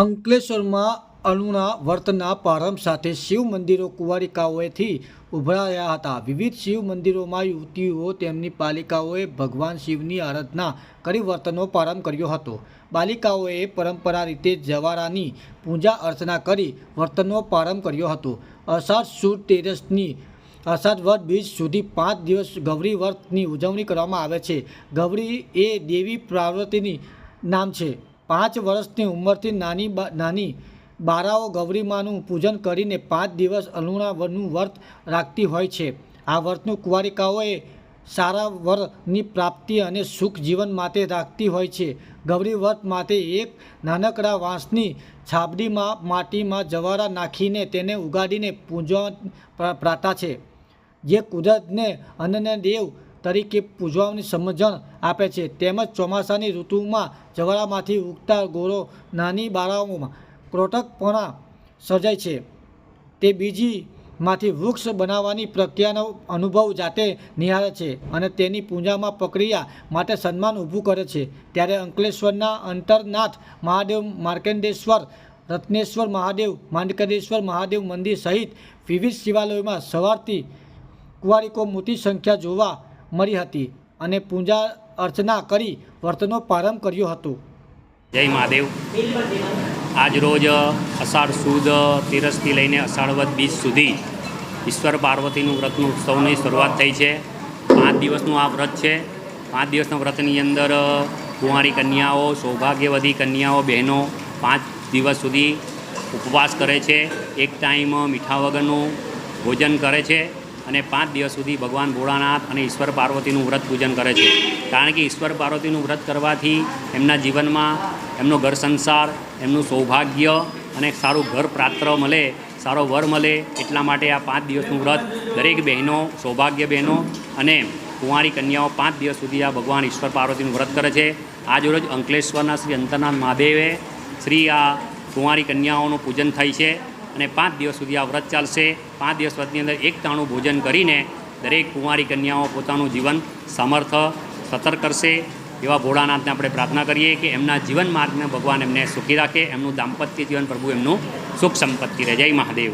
અંકલેશ્વરમાં અણુના વર્તના પ્રારંભ સાથે શિવ મંદિરો કુંવારિકાઓથી ઉભરાયા હતા। વિવિધ શિવ મંદિરોમાં યુવતીઓ તેમની બાલિકાઓએ ભગવાન શિવની આરાધના કરી વર્તનનો પ્રારંભ કર્યો હતો। બાલિકાઓએ પરંપરા રીતે જવારાની પૂજા અર્ચના કરી વર્તનનો પ્રારંભ કર્યો હતો। અષાઢ સુદ તેરસની અષાઢ વદ બીજ સુધી 5 દિવસ ગૌરી વ્રતની ઉજવણી કરવામાં આવે છે। ગૌરી એ દેવી પાર્વતીની નામ છે। 5 વર્ષની ઉંમરથી નાની બાળાઓ ગૌરી માનું પૂજન કરીને 5 દિવસ અણુનું વ્રત રાખતી હોય છે। આ વ્રતનું કુંવારિકાઓએ સારા વરની પ્રાપ્તિ અને સુખ જીવન માટે રાખતી હોય છે। ગૌરી વ્રત માટે એક નાનકડા વાંસની છાબડીમાં માટીમાં જવારા નાખીને તેને ઉગાડીને પૂજવા પ્રથા છે, જે કુદરતને અન્નના દેવ તરીકે પૂજવાની સમજણ આપે છે। તેમજ ચોમાસાની ઋતુમાં જવારામાંથી ઉગતા ગોળો નાની બાળાઓમાં ક્રોટકપણા સર્જાય છે। તે બીજીમાંથી વૃક્ષ બનાવવાની પ્રક્રિયાનો અનુભવ જાતે નિહાળે છે અને તેની પૂજામાં પ્રક્રિયા માટે સન્માન ઊભું કરે છે। ત્યારે અંકલેશ્વરના અંતરનાથ મહાદેવ, માર્કંડેશ્વર, રત્નેશ્વર મહાદેવ, માંડકરેશ્વર મહાદેવ મંદિર સહિત વિવિધ શિવાલયોમાં સવારથી કુંવારિકો મોટી સંખ્યા જોવા મળી હતી અને પૂજા અર્ચના કરી વર્તનો પ્રારંભ કર્યો હતો। જય મહાદેવ। આજ રોજ અષાઢ સુદ તેરસથી લઈને અષાઢ વદ બીજ સુધી ઈશ્વર પાર્વતીનું વ્રતનું ઉત્સવની શરૂઆત થઈ છે। 5 દિવસનું આ વ્રત છે। 5 દિવસના વ્રતની અંદર કુંવારી કન્યાઓ, સૌભાગ્યવતી કન્યાઓ, બહેનો 5 દિવસ સુધી ઉપવાસ કરે છે। એક ટાઈમ મીઠા વગરનું ભોજન કરે છે અને 5 દિવસ સુધી ભગવાન ભોળાનાથ અને ઈશ્વર પાર્વતીનું વ્રત પૂજન કરે છે। કારણ કે ઈશ્વર પાર્વતીનું વ્રત કરવાથી એમના જીવનમાં એમનો ઘર સંસાર, એમનું સૌભાગ્ય અને સારું ઘર પાત્ર મળે, સારો વર મળે, એટલા માટે આ 5 દિવસનું વ્રત દરેક બહેનો, સૌભાગ્ય બહેનો અને કુંવારી કન્યાઓ 5 દિવસ સુધી આ ભગવાન ઈશ્વર પાર્વતીનું વ્રત કરે છે। આજરોજ અંકલેશ્વરના શ્રી અંતરનાથ મહાદેવે શ્રી આ કુંવારી કન્યાઓનું પૂજન થાય છે અને 5 દિવસ સુધી આ વ્રત ચાલશે। 5 દિવસ વ્રતની અંદર એક ટાણું ભોજન કરીને દરેક કુંવારી કન્યાઓ પોતાનું જીવન સમર્થ સતર કરશે। એવા ભોળાનાથને આપણે પ્રાર્થના કરીએ કે એમના જીવન માર્ગને ભગવાન એમને સુખી રાખે, એમનું દાંપત્ય જીવન પ્રભુ એમનું સુખ સંપત્તિ રહે। જય મહાદેવ।